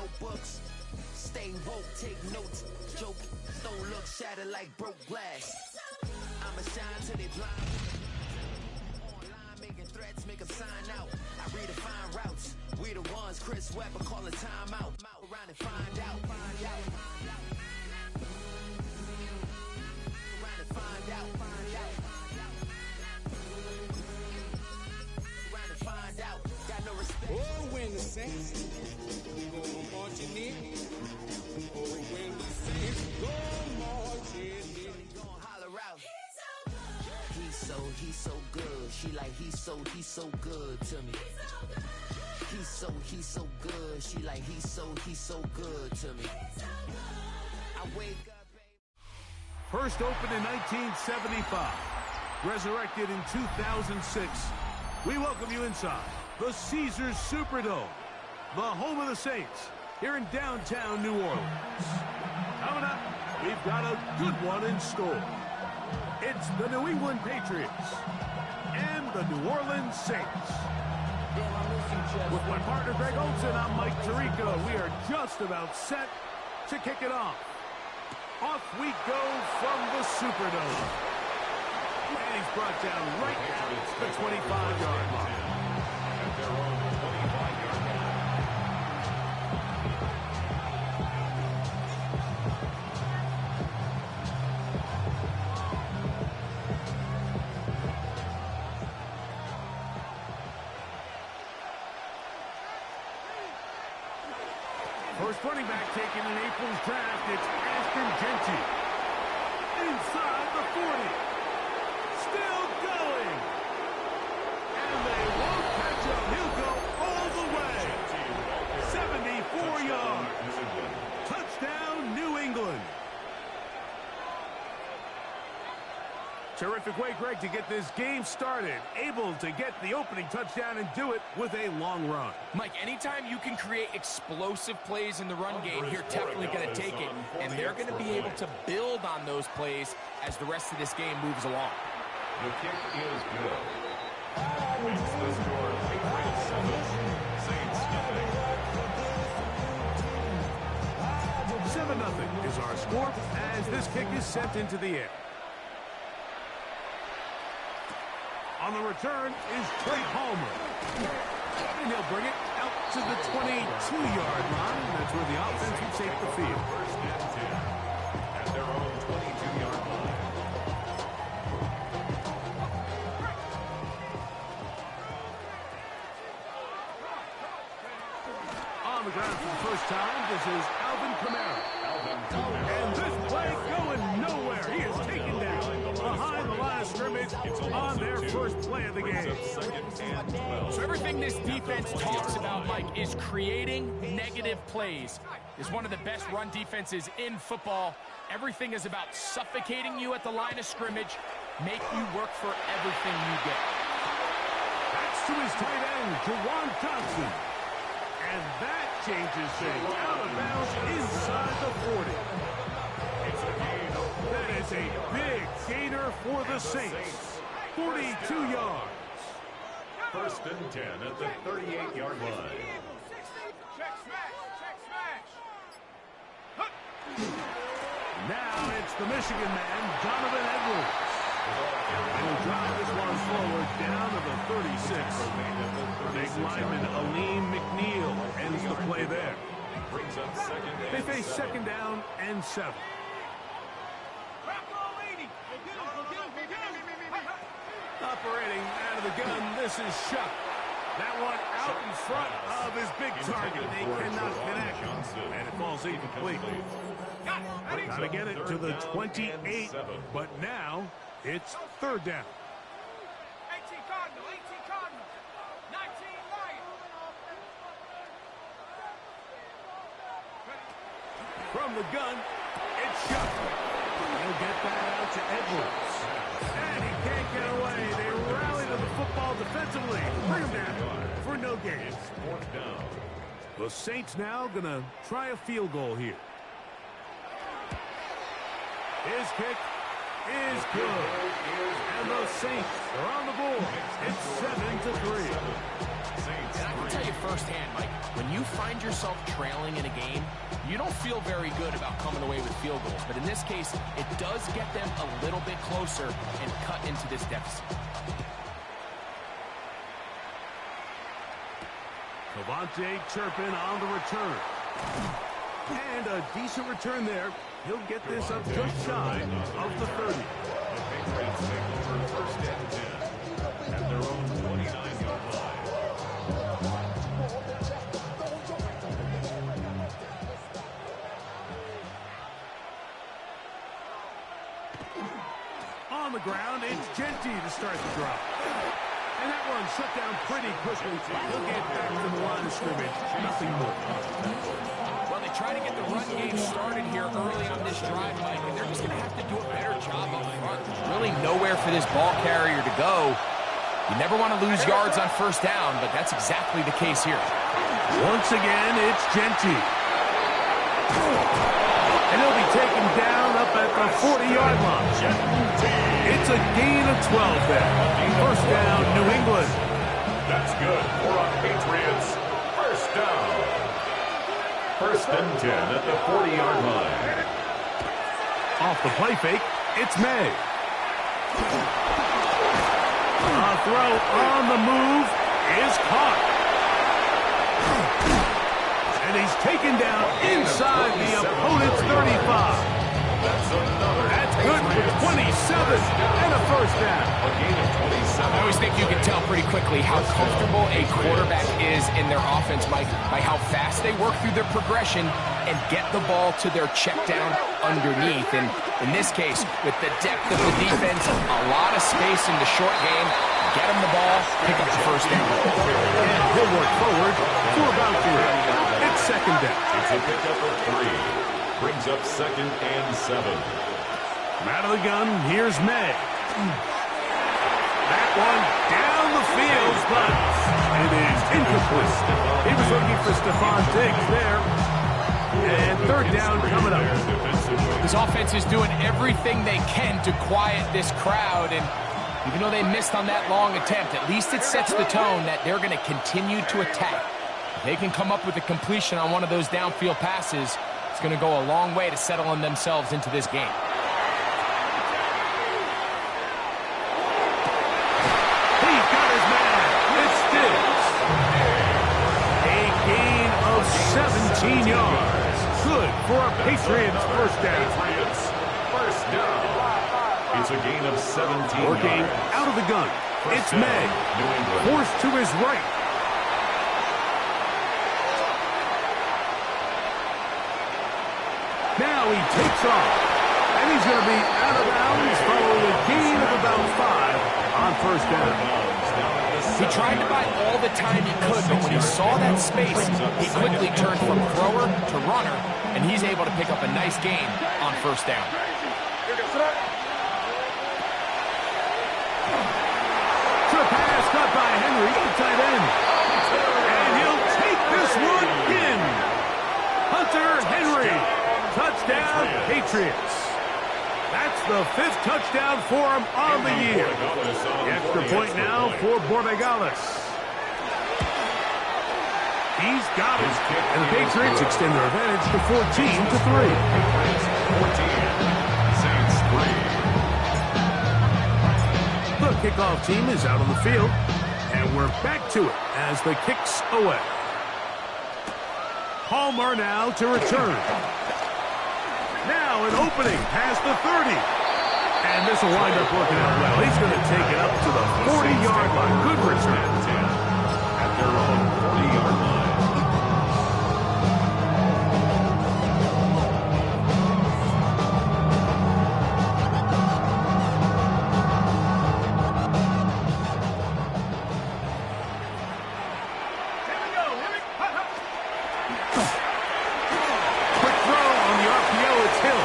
notebooks. Stay woke, take notes. Joke, don't look shattered like broke glass. I'ma shine till they blind. Online making threats, make them sign out. I redefine routes. We the ones Chris Webber calling time out. Around and find out. Find out. Around and find out. Find out. Around and find out. Got no respect. Oh, when the Saints go marching in. Oh, when the Saints go marching in. Gonna holler out. He's so good. She like he's so good to me. He's so good. She like he's so good to me. I wake up, baby. First opened in 1975, resurrected in 2006. We welcome you inside the Caesars Superdome, the home of the Saints, here in downtown New Orleans. Coming up, we've got a good one in store. It's the New England Patriots and the New Orleans Saints. With my partner Greg Olson, I'm Mike Tirico. We are just about set to kick it off. Off we go from the Superdome. And he's brought down right at the 25-yard line. At their own 25-yard line. First running back taken in April's draft, it's Ashton Genty. Inside the 40. Still going. And they won't catch him. He'll go all the way. 74 yards. Touchdown, New England. Terrific way, Greg, to get this game started. Able to get the opening touchdown and do it with a long run. Mike, anytime you can create explosive plays in the run game, you're definitely going to take it. And they're going to be able to build on those plays as the rest of this game moves along. The kick is good. It's the score, Patriots 7, Saints nothing. 7-0 is our score as this kick is sent into the air. On the return is Trey Palmer. And he'll bring it out to the 22-yard line. That's where the offense will take the field. First and 10 at their own 22-yard line. On the ground for the first time, this is Alvin Kamara. And this play going nowhere. He is taken down behind the line of scrimmage on their first play of the game. So everything this defense talks about, Mike, is creating negative plays. It's one of the best run defenses in football. Everything is about suffocating you at the line of scrimmage, make you work for everything you get. That's to his tight end, Jawan Johnson. And that changes things out of bounds inside the 40. That is a big gainer for the Saints. 42 yards. First and 10 at the 38-yard line. Now it's the Michigan man, Donovan Edwards. And he'll drive this one forward down to the 36. Big lineman Aleem McNeil ends the play there. They face second down and 7. Operating out of the gun, this is Shuck. That one out in front of his big target. They cannot connect, and it falls incomplete. Got to get it to the 28, but now it's third down. 18 Cardinal, 19 Lion. From the gun, it's Shuck. He'll get that out to Edwards. And he can't get away. They rally to the football defensively. Bring him down for no gain. The Saints now going to try a field goal here. His kick is good. And the Saints are on the board. It's 7-3. And I can tell you firsthand, Mike, when you find yourself trailing in a game, you don't feel very good about coming away with field goals. But in this case, it does get them a little bit closer and cut into this deficit. Devontae Turpin on the return. And a decent return there. He'll get this up just shy of the 30. The Patriots take over first and 10 at their own 29-yard line. On the ground, it's Genty to start the drive. And that one shut down pretty quickly. He'll get back to the line of scrimmage. Nothing more. Well, they try to get the run game started here early on this drive, Mike, and they're just going to have to do a better job up front. Really nowhere for this ball carrier to go. You never want to lose yards on first down, but that's exactly the case here. Once again, it's Genty. And he'll be taken down up at the 40-yard line. It's a gain of 12 there. First down, New England. That's good for our Patriots. First down. First and 10 at the 40-yard line. Off the play fake, it's May. A throw on the move is caught. And he's taken down inside the opponent's 35. That's good for 27 and a first down. A gain of 27. I always think you can tell pretty quickly how comfortable a quarterback is in their offense, Mike, by how fast they work through their progression and get the ball to their check down underneath. And in this case, with the depth of the defense, a lot of space in the short game, get him the ball, pick up the first down. And he'll work forward to about 3. It's second down. It's a pickup of 3. Brings up second and 7. Out of the gun, here's May. That one down the field, but it is incomplete. He was looking for Stephon Diggs there. And third down coming up. This offense is doing everything they can to quiet this crowd, and even though they missed on that long attempt, at least it sets the tone that they're going to continue to attack. If they can come up with a completion on one of those downfield passes, it's going to go a long way to settling themselves into this game. He's got his man. It's Diggs. A gain of 17 yards. Good for a Patriots first down. Patriots first down. It's a gain of 17 Working yards. out of the gun. It's down, May. New England. Forced to his right. Now he takes off. And he's going to be out of bounds following a gain of about 5 on first down. He tried to buy all the time he could, but when he saw that space, he quickly turned from thrower to runner, and he's able to pick up a nice gain on first down. Trip pass caught by Henry, the tight end. And he'll take this one in. Hunter Henry. Touchdown, Patriots. That's the 5th touchdown for him on the year. The extra point now for Borregales. He's got it. And the Patriots extend their advantage to 14-3. 14, Saints 3. The kickoff team is out on the field. And we're back to it as the kick's away. Palmer now to return. Now an opening past the 30. And this will wind up working out well. He's going to take it up to the 40-yard line. Good return. At their own 40-yard line. Quick throw on the RPO. It's Hill.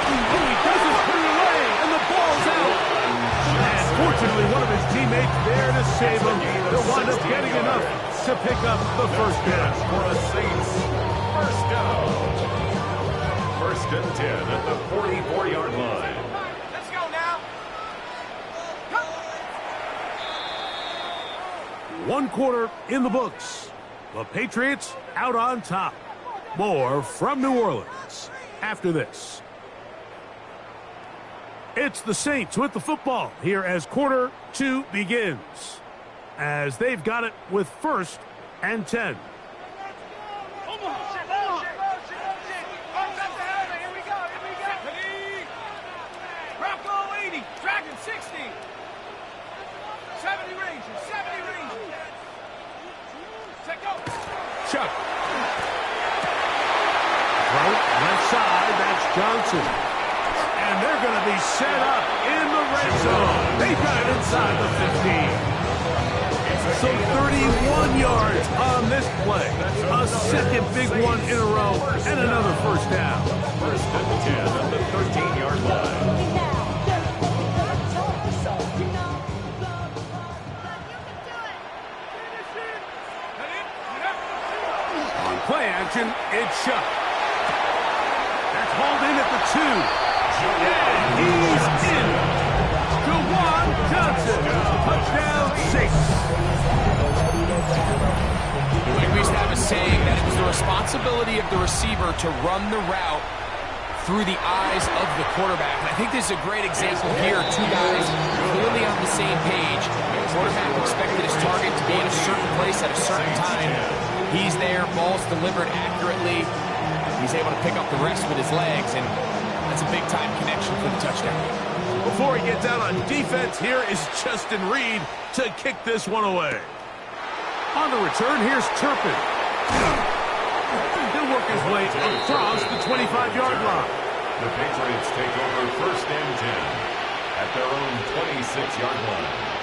Oh, he doesn't put it away, and the ball's out. And fortunately, one of his teammates there to save him. He'll wind up getting enough to pick up the first down. For the Saints, first down. First and 10 at the 44-yard line. Let's go now. One quarter in the books. The Patriots out on top. More from New Orleans after this. It's the Saints with the football here as quarter 2 begins. As they've got it with 1st and 10. Bronco 80, Dragon 60. 70 Rangers, 70 Rangers. Set go. Chuck. Right, left side, that's Johnson. And they're going to be set up in the red zone. They've got it inside the 15. So 31 yards on this play. A second big one in a row and another first down. 1st and 10 at the 13-yard line. On play action, it's Chuck. That's hauled in at the 2. And he's in. Jawan Johnson. Touchdown, Saints. We used to have a saying that it was the responsibility of the receiver to run the route through the eyes of the quarterback. And I think this is a great example here. Two guys clearly on the same page. The quarterback expected his target to be in a certain place at a certain time. He's there, ball's delivered accurately. He's able to pick up the rest with his legs, and that's a big-time connection for the touchdown. Before he gets out on defense, here is Justin Reed to kick this one away. On the return, here's Turpin. He'll work his way across the 25-yard line. The Patriots take over 1st and 10 at their own 26-yard line.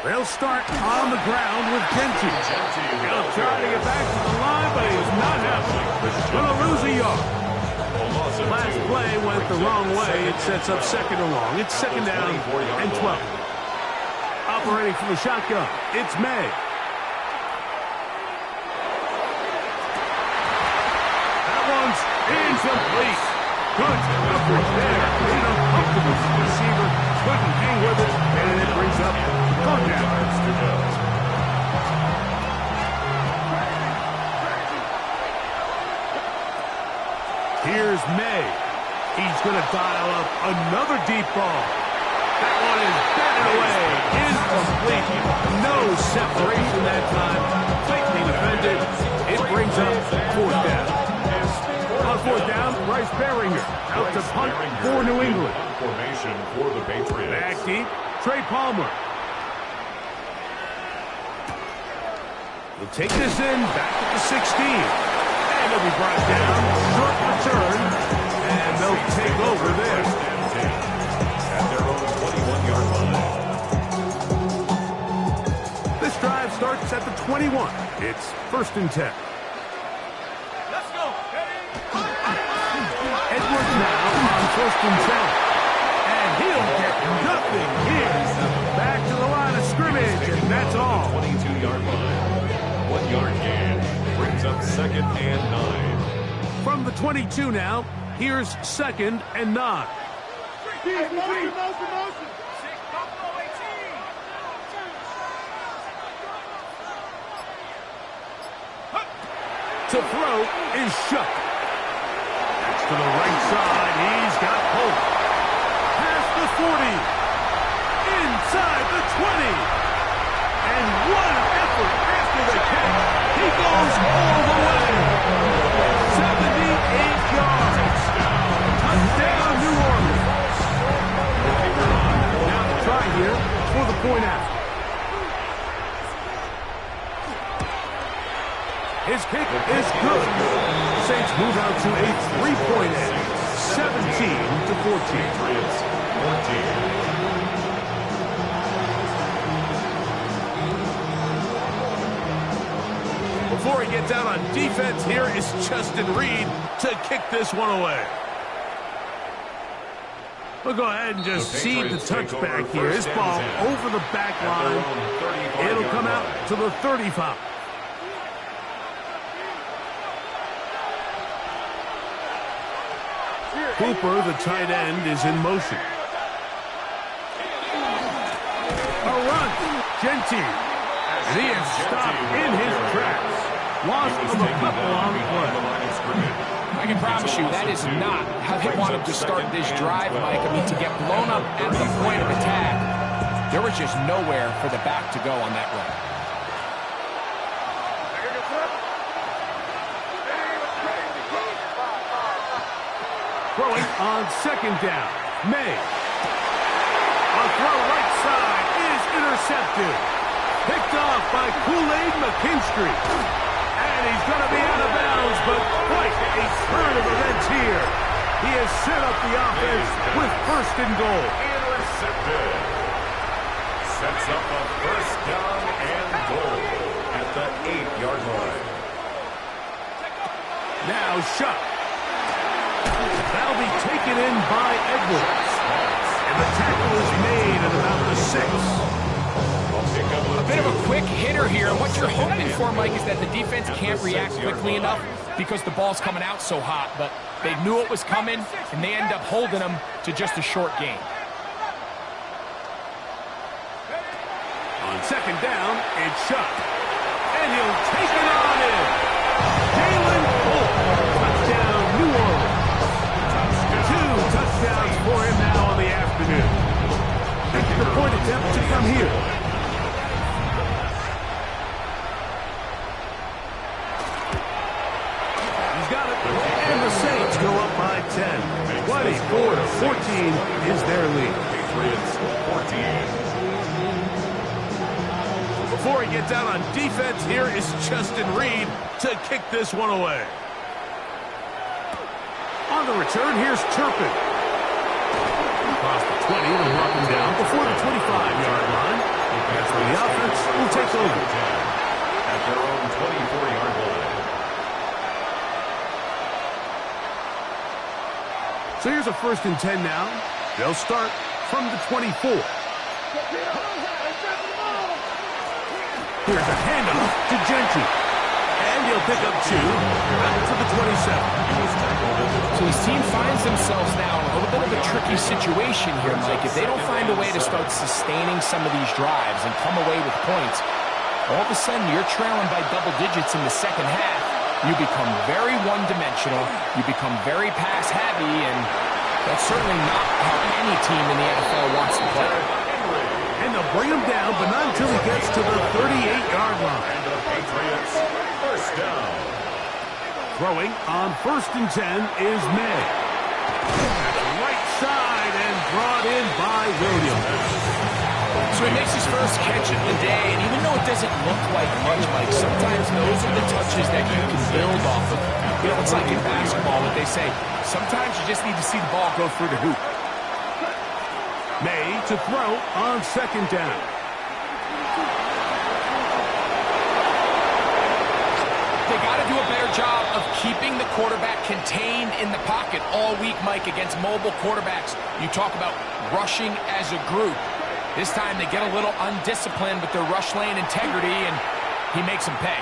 They'll start on the ground with Genty. He'll try to get back to the line, but he is not happening. Going to lose a yard. Last play went the wrong way. It sets up 2nd and long. It's 2nd down and 12. Operating from the shotgun, it's May. That one's incomplete. Good coverage there. An uncomfortable receiver. Couldn't hang with it, and it brings up 3rd down. Here's May. He's going to dial up another deep ball. That one is batted away. Incomplete. No separation that time. Tightly defended. It brings up 4th down. On 4th down, Bryce Baringer out to punt for New England. Formation for the Patriots. Back deep, Trey Palmer. He'll take this in back at the 16. And he'll be brought down. Short return. And they'll take over there. At their own 21-yard line. This drive starts at the 21. It's 1st and 10. Let's go. Edwards now on 1st and 10. And he'll get nothing here. Back to the line of scrimmage, and that's all. 22-yard line. 1 yard gain. Brings up 2nd and 9. From the 22 now, here's 2nd and 9. To throw is Shuck. That's to the right side. He's got hope. Past the 40. Inside the 20. And one effort after the catch. He goes all the way. 78 yards. Touchdown, New Orleans. Now the try here for the point out. His kick is good. Saints move out to a 3-point edge. 17-14. Patriots 14. Before he gets out on defense, here is Justin Reed to kick this one away. We'll go ahead and just cede the touchback here. This ball over the back line. It'll come out to the 35. Cooper, the tight end, is in motion. A run. Genty. And he is stopped in his tracks. Loss of a couple on the play. I can promise you that is not how they wanted to start this drive, Mike. I mean, to get blown up at the point of attack, there was just nowhere for the back to go on that run. Throwing on second down. May. A throw right side is intercepted. Picked off by Kool-Aid McKinstry. And he's going to be out of bounds, but quite a turn of events here. He has set up the offense with first and goal. Intercepted. Sets up a first down and goal at the 8-yard line. Now Shuck. That'll be taken in by Edwards. And the tackle is made at about the 6. A bit of a quick hitter here, and what you're hoping for, Mike, is that the defense can't react quickly enough because the ball's coming out so hot, but they knew it was coming, and they end up holding them to just a short gain. On second down, it's Shuck. And he'll take it on in. Jalen Holt. Touchdown, New Orleans. 2 touchdowns for him now on the afternoon. Extra point attempt to come here. He's got it. And the Saints go up by 10. 24-14 is their lead. Patriots 14. Before he gets out on defense, here is Justin Reed to kick this one away. On the return, here's Turpin. Across the 20, they'll knock him down before the 25-yard line. That's where the offense will take over. At their own 24-yard line. So here's a 1st and 10 now. They'll start from the 24. Here's a handoff to Genty. And he'll pick up 2 out to the 27. So his team finds themselves now in a little bit of a tricky situation here, Mike. If they don't find a way to start sustaining some of these drives and come away with points, all of a sudden you're trailing by double digits in the second half. You become very one-dimensional. You become very pass-heavy, and that's certainly not how any team in the NFL wants to play. And they'll bring him down, but not until he gets to the 38-yard line. And the Patriots first down. Throwing on 1st and 10 is May. Right side and brought in by Williams. So he makes his first catch of the day, and even though it doesn't look like much, Mike, sometimes those are the touches that you can build off of. You know, it's like in basketball what they say, sometimes you just need to see the ball go through the hoop. May to throw on 2nd down. They got to do a better job of keeping the quarterback contained in the pocket all week, Mike, against mobile quarterbacks. You talk about rushing as a group. This time they get a little undisciplined with their rush lane integrity, and he makes them pay.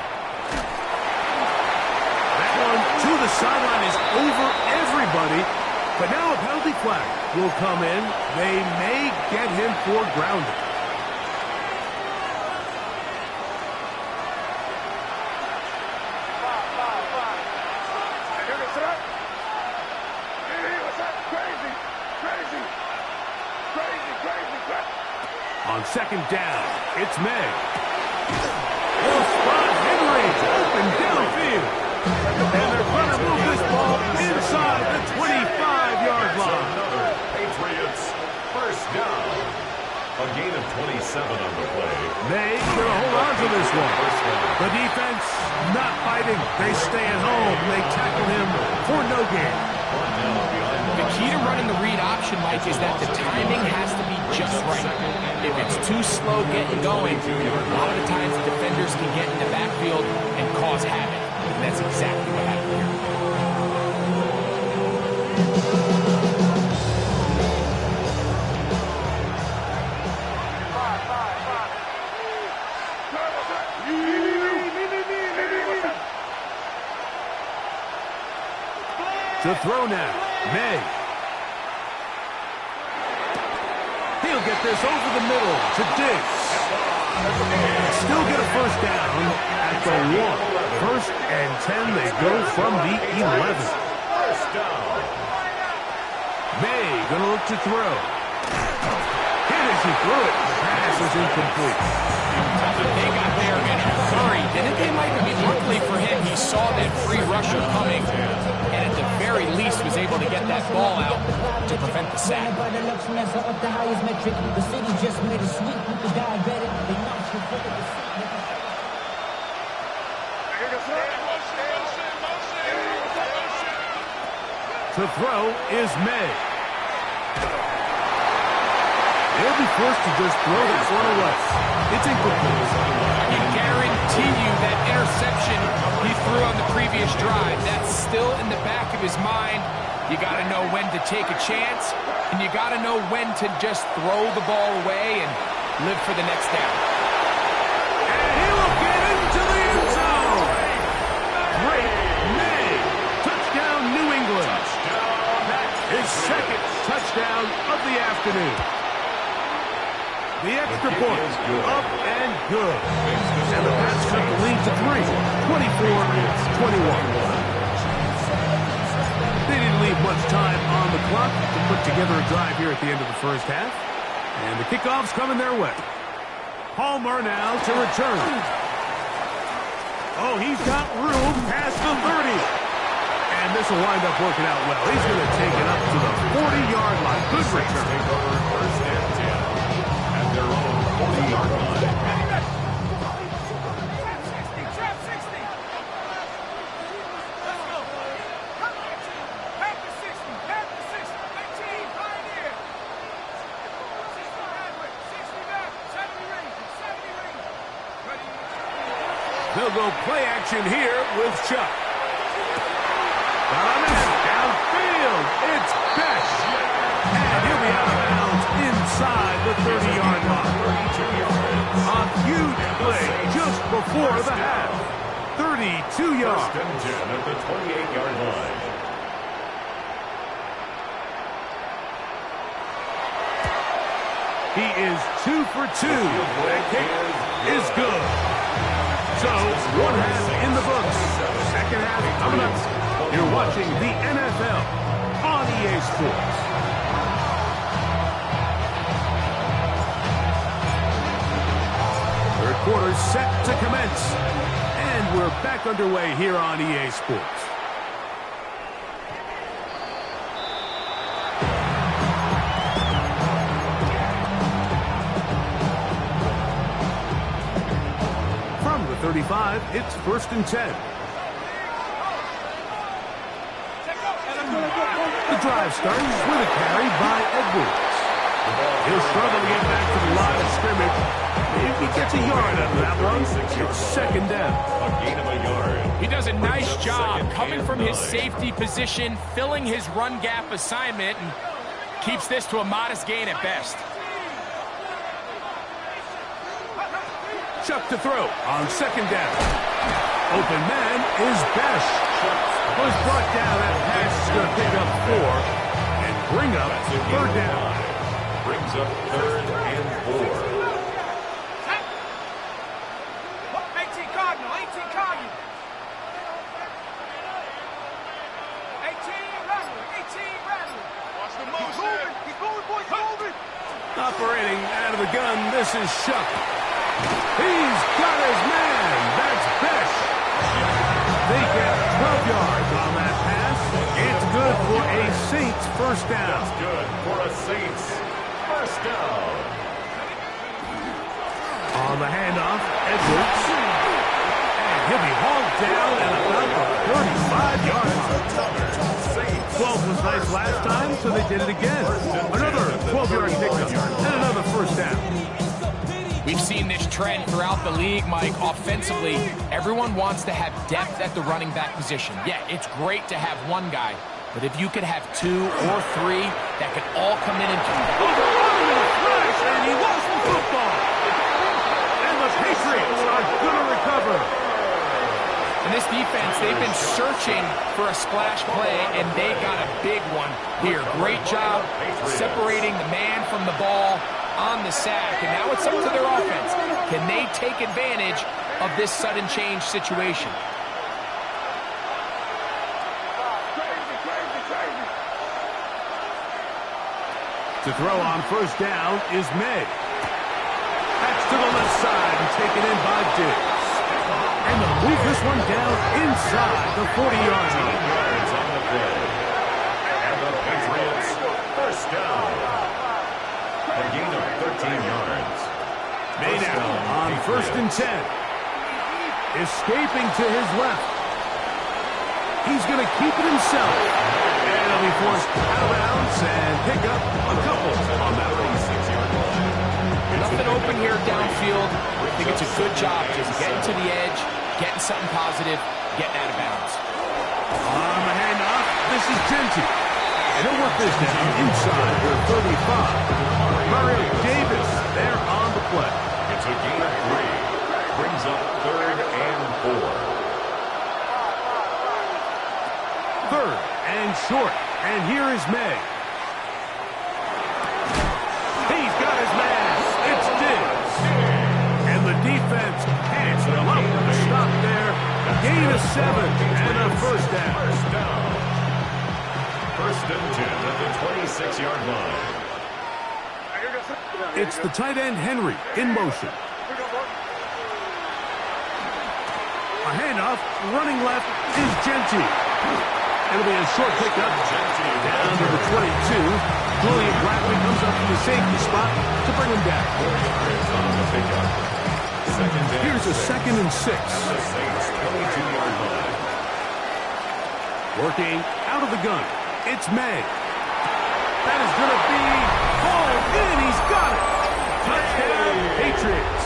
That one to the sideline is over everybody, but now a penalty flag will come in. They may get him for grounding. On 2nd down, it's May. They'll spot Henry open downfield. And they're going to move this ball inside the 25-yard line. Another Patriots first down. A gain of 27 on the play. May going to hold on to this one. The defense not fighting. They stay at home. They tackle him for no gain. The key to running the read option, Mike, is that the timing has to be just right. If it's too slow getting going, a lot of the times the defenders can get in the backfield and cause havoc. And that's exactly what happened here. To throw now, May. They'll get this over the middle to Diggs. Still get a first down at the 1. First and 10, they go from the 11. First down. May going to look to throw. Hit as he threw it. Pass is incomplete. They got there in a hurry, didn't they, Mike? I mean, luckily for him, he saw that free rusher coming, and at the very least was able to get that ball out to prevent the sack. To throw is May. He'll be forced to just throw this one away. It's incomplete. I can guarantee you that interception he threw on the previous drive, that's still in the back of his mind. You got to know when to take a chance, and you got to know when to just throw the ball away and live for the next down. And he will get into the end zone. Great May. Touchdown, New England. His second touchdown of the afternoon. The extra point, up and good. And the Pats cut the lead to 3, 24-21. They didn't leave much time on the clock to put together a drive here at the end of the first half. And the kickoff's coming their way. Palmer now to return. Oh, he's got room past the 30. And this will wind up working out well. He's going to take it up to the 40-yard line. Good return. First and 10 at their own 40-yard line. Trap 60. Let's go. Back to 60. Back to 60. 18. Pioneer. 60 Madden. 60 back. 70 range. 70 range. Ready? They'll go play action here with Chuck. Downfield, it's Best. And he'll be out of bounds inside the 30-yard line. A huge play just before the half. 32 yards. First and 10 at the 28-yard line. He is 2 for 2. That kick is good. So, one half in the books. Second half coming up. You're watching the NFL on EA Sports. Third quarter set to commence. And we're back underway here on EA Sports. From the 35, it's first and 10. The drive starts with a carry by Edwards. He'll struggle to get back to the line of scrimmage. If he gets a yard out of that one, it's second down. A gain of a yard. He does a nice job coming from his safety position, filling his run gap assignment, and keeps this to a modest gain at best. Chuck to throw on second down. Open man is Best. Was brought down. That pass is going to pick up 4 and bring up third down. Brings up third and 4. 18 Cardinal. 18 Cardinal. 18 Rattler. 18 Rattler. Watch the motion. He's moving, boys. He's moving. Operating out of the gun, this is Shuck. He's got his man. That's Best. They get 12 yards on that pass. It's good for a Saints first down. That's good for a Saints first down. On the handoff, Edwards. And he'll be hauled down at about the 35-yard line. 12 was nice last time, so they did it again. Another 12-yard pickup and another first down. We've seen this trend throughout the league, Mike. Offensively, everyone wants to have depth at the running back position. Yeah, it's great to have one guy, but if you could have 2 or 3 that could all come in and And he lost the football. And the Patriots are going to recover. And this defense, they've been searching for a splash play, and they got a big one here. Great job separating the man from the ball, on the sack, and now it's up to their offense. Can they take advantage of this sudden change situation? To throw on first down is May. That's to the left side and taken in by Diggs. And they'll move this one down inside the 40-yard line. Yards on the play. And the Patriots first down. A gain of 13 yards. May now on first and 10. Escaping to his left. He's going to keep it himself. And he'll be forced out of bounds and pick up a couple on that 46-yard line. Nothing open here downfield. I think it's a good job just getting to the edge, getting something positive, getting out of bounds. On the handoff, this is Genty. And he'll work this down inside the 35. Mario Davis there on the play. It's a gain of 3. Brings up 3rd and 4. Third and short. And here is May. He's got his man. It's Diggs. And the defense can't come up with a stop there. A gain of 7 and a first down. First and 10 at the 26-yard line. It's the tight end Henry in motion. A handoff, running left is Genty. It'll be a short pickup down to the 22. Julian Bradley comes up from the safety spot to bring him down. Here's a 2nd and 6. Working out of the gun. It's May. That is going to be hauled in. He's got it. Touchdown, Patriots.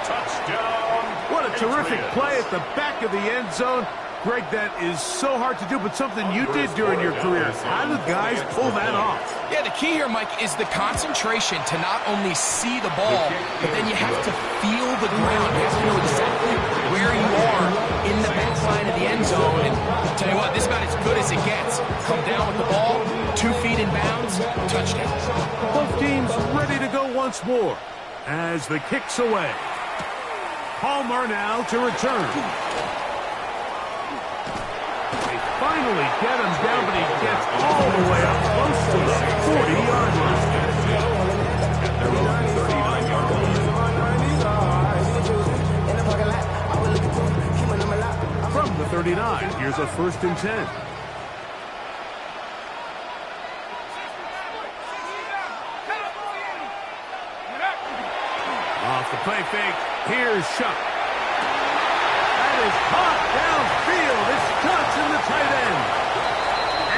Touchdown. What a terrific play at the back of the end zone. Greg, that is so hard to do, but something you did during your career. How did guys pull that off? Yeah, the key here, Mike, is the concentration to not only see the ball, but then you have to feel the ground. You have to know exactly where you are in the back line of the end zone. And I'll tell you what, this is about as good as it gets. Come down with the ball, 2 feet in bounds, touchdown. Both teams ready to go once more as the kick's away. Palmer now to return. Finally get him down, but he gets all the way up close to the 40-yard line. From the 39, here's a 1st and 10. Off the play fake, here's Shuck. That is caught downfield. It's touching the tight end.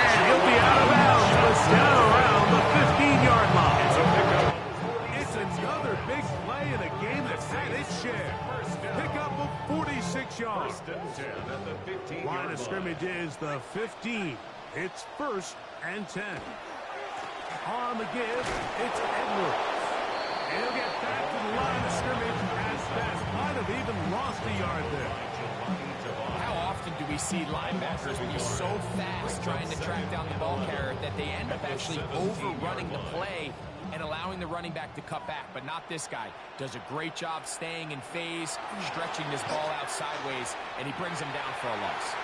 And he'll be out of bounds, but down around the 15-yard line. It's another big play in a game that's had its share. Pickup of 46 yards. Line of scrimmage is the 15. It's 1st and 10. On the give, it's Edwards. And he'll get back to the line of scrimmage as best. Might have even lost a yard there. How often do we see linebackers be so fast trying to track down the ball carrier that they end up actually overrunning the play and allowing the running back to cut back? But not this guy. Does a great job staying in phase, stretching this ball out sideways, and he brings him down for a loss.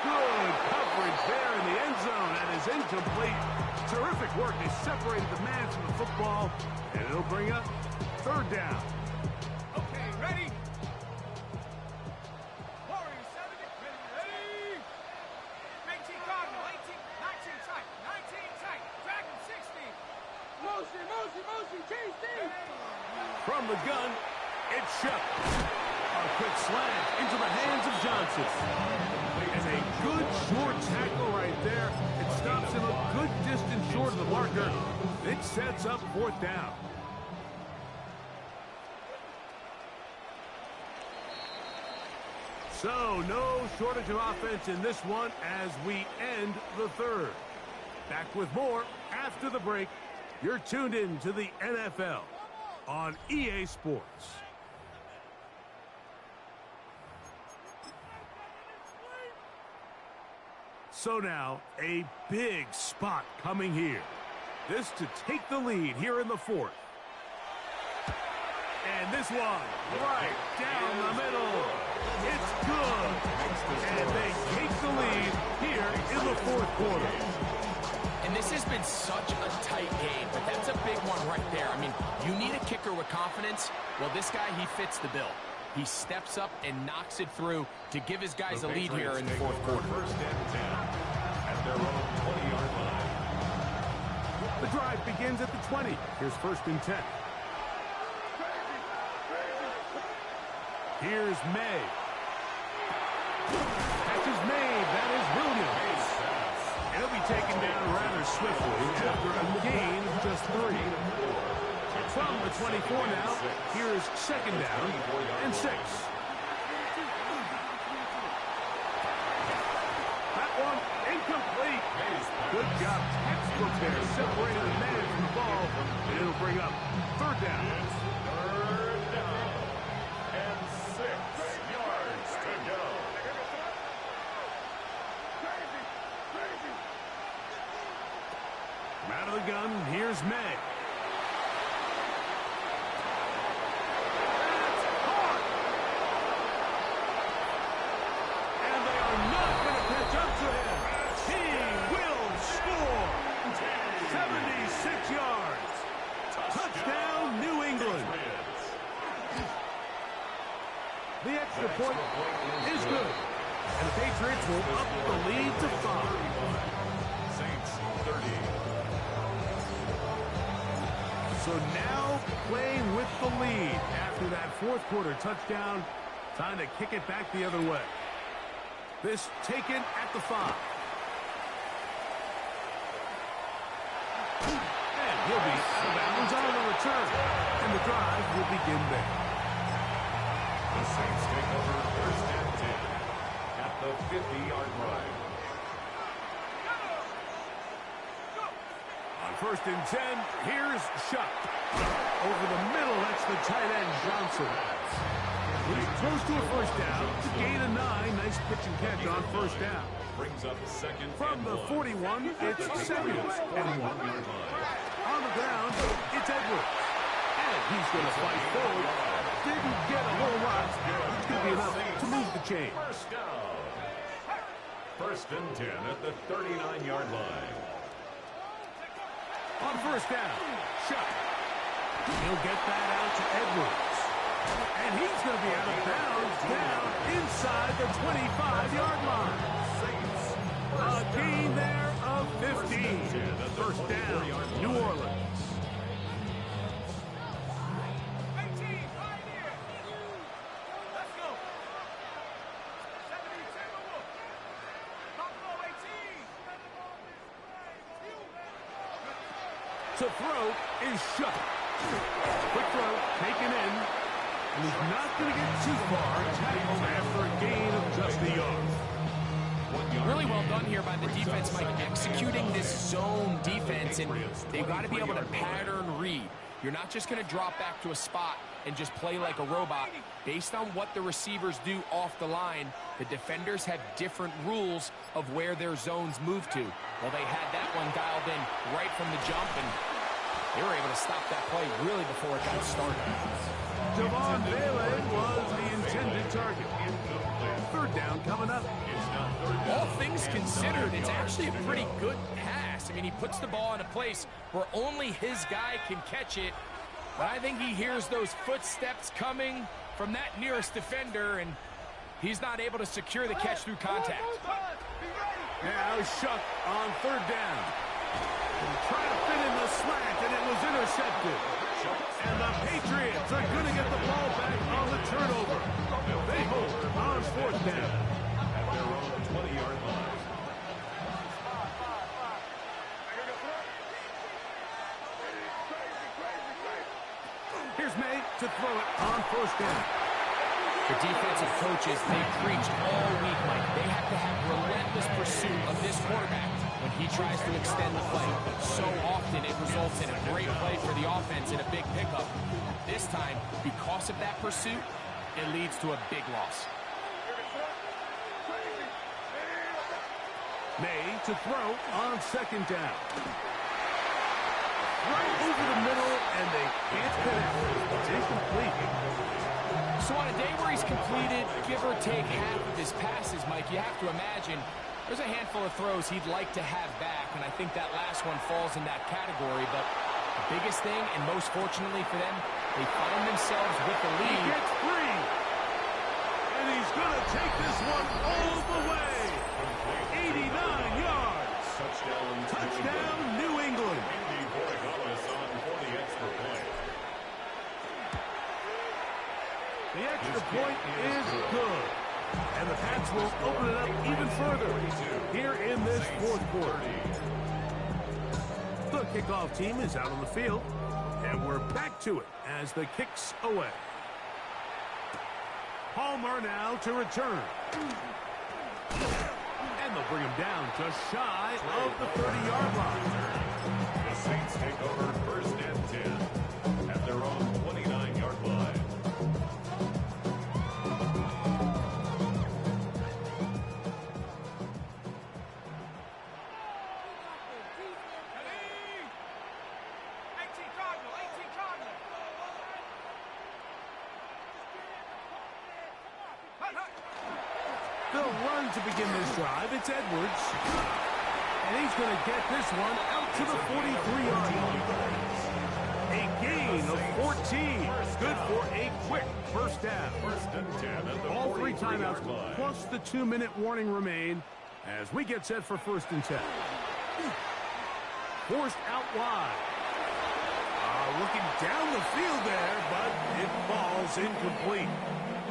Good coverage there in the end zone. That is incomplete. Terrific work. They separated the man from the football, and it'll bring up 3rd down. Okay, ready? Warriors 7, ready? 19 Cardinal, 18, 19 tight, 19 tight, Dragon 60. Motion, change team. From the gun, it's Shuck. A quick slant into the hands of Johnson. And a good short tackle right there. It stops him a good distance short of the marker. It sets up 4th down. So, no shortage of offense in this one as we end the 3rd. Back with more after the break. You're tuned in to the NFL on EA Sports. So now, a big spot coming here. This to take the lead here in the fourth. And this one, right down the middle. It's good. And they take the lead here in the fourth quarter. And this has been such a tight game, but that's a big one right there. I mean, you need a kicker with confidence. Well, this guy, he fits the bill. He steps up and knocks it through to give his guys a lead here in the fourth quarter. First and 10 at their own 20-yard line. The drive begins at the 20. Here's first and 10. Here's May. Catch is made. That is Williams. And he'll be taken down rather swiftly after a gain of just 3. From the 24 now, here's second down and 6. That one incomplete. Good job. Textbook there, separating the man from the ball, and it'll bring up third down. Third down and 6 yards to go. From out of the gun, here's May. The extra point is good. And the Patriots will up the lead to 5. Saints 30. So now playing with the lead after that fourth quarter touchdown. Time to kick it back the other way. This taken at the 5. And he'll be out of bounds on the return. And the drive will begin there. The Saints take over first and 10 at the 50-yard line. On first and 10, here's Shuck. Over the middle, that's the tight end, Johnson. He's close to a first down. It's a gain of 9. Nice pitch and catch on first down. Brings up second From the 41, it's second and 1. On the ground, it's Edwards. And he's going to fight forward. Didn't get a whole lot. It's going to be enough to move the chain. First down. First and 10 at the 39-yard line. On first down, Shuck. He'll get that out to Edwards. And he's going to be out of bounds down inside the 25-yard line. A gain there of 15. First down, New Orleans. To throw is Shuck. Quick throw, taken in. And he's not going to get too far. Tackled after a gain of just a yard. Really well done here by the defense, Mike, executing this zone defense, and they've got to be able to pattern read. You're not just going to drop back to a spot and just play like a robot. Based on what the receivers do off the line, the defenders have different rules of where their zones move to. Well, they had that one dialed in right from the jump, and they were able to stop that play really before it got started. Javon Bailey was the intended target. Third down coming up. All things considered, it's actually a pretty good pass. I mean, he puts the ball in a place where only his guy can catch it. But I think he hears those footsteps coming from that nearest defender, and he's not able to secure the catch through contact. Now Shuck on third down. Trying to fit in the slant, and it was intercepted. And the Patriots are going to get the ball back on the turnover. They hold on fourth down. At their own 20-yard line. Here's May to throw it on first down. The defensive coaches, they preached all week, Mike. They have to have relentless pursuit of this quarterback when he tries to extend the play. So often it results in a great play for the offense and a big pickup. This time, because of that pursuit, it leads to a big loss. May to throw on second down. right over the middle, and they can't connect. It's incomplete. So on a day where he's completed, give or take half of his passes, Mike, you have to imagine there's a handful of throws he'd like to have back, and I think that last one falls in that category. But the biggest thing, and most fortunately for them, they find themselves with the lead. He gets free. And he's going to take this one all the way. 89 yards. Touchdown, New England. The extra point is good. And the Pats will open it up even further here in this fourth quarter. The kickoff team is out on the field, and we're back to it as the kick's away. Palmer now to return. And they'll bring him down just shy of the 30-yard line. The Saints take over first and 10 at their own 29-yard line. They'll run to begin this drive. It's Edwards. And he's going to get this one out to the 43-yard line. A gain of 14. Good for a quick first down. First and 10 at the All three timeouts plus the 2-minute warning remain as we get set for first and 10. Forced out wide. Looking down the field there, but it falls incomplete.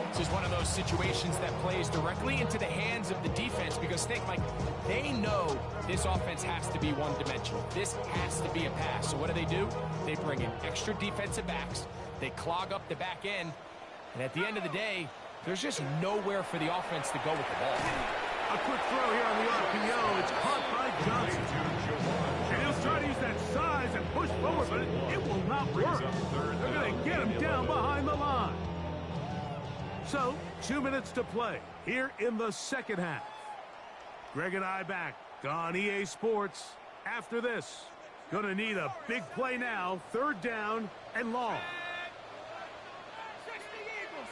This is one of those situations that plays directly into the hands of the defense because think, Mike, they know this offense has to be one-dimensional. This has to be a pass. So what do? They bring in extra defensive backs. They clog up the back end. And at the end of the day, there's just nowhere for the offense to go with the ball. A quick throw here on the RPO. It's caught by Johnson. And he'll try to use that size and push forward, but it will not work. They're going to get him down behind the line. So, 2 minutes to play here in the second half. Greg and I back on EA Sports. After this, going to need a big play now. Third down and long. 60 Eagles,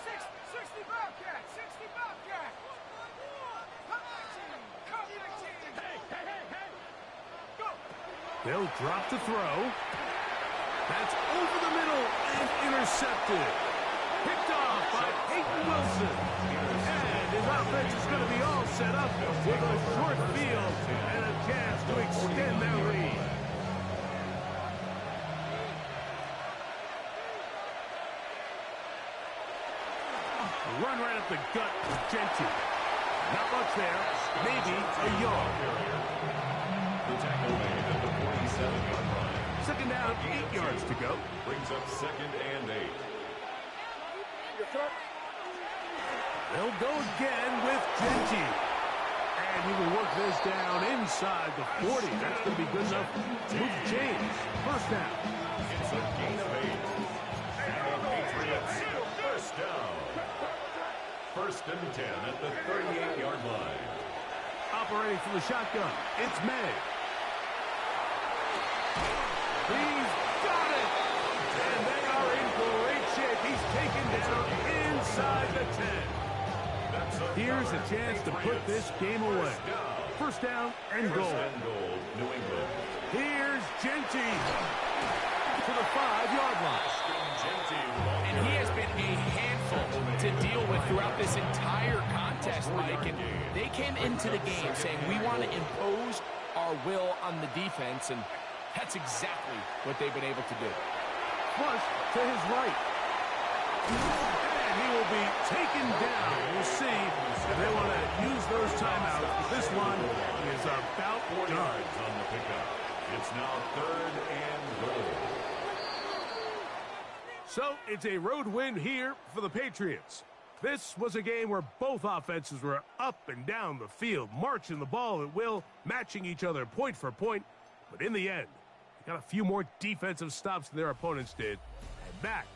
60 Bobcats, 60 Bobcats. Come 19. Hey. Go. They'll drop to throw. That's over the middle and intercepted. Picked off by Peyton Wilson. And his offense is going to be all set up with a short field and a chance to extend their lead. Run right up the gut of Genty. Not much there. Maybe a yard. The tackle made at the 47-yard line. Second down, 8 yards to go. Brings up second and 8. They'll go again with Genty. And he will work this down inside the 40. That's going to be good enough to move James. First down. It's a gain of 8. And the Patriots, first down. First and 10 at the 38-yard line. Operating from the shotgun, it's May. He's got it! And they are in great shape. He's taken down inside the 10. Here's a chance to put this game away. First down and goal. New England. Here's Genty to the 5-yard line. And he has been a handful to deal with throughout this entire contest, Mike. And they came into the game saying, we want to impose our will on the defense, and that's exactly what they've been able to do. Flush to his right. And he will be taken down. We'll see if they want to use those timeouts. But this one is about 4 done. yards on the pickup. It's now third and goal. So it's a road win here for the Patriots. This was a game where both offenses were up and down the field, marching the ball at will, matching each other point for point. But in the end, they got a few more defensive stops than their opponents did. And back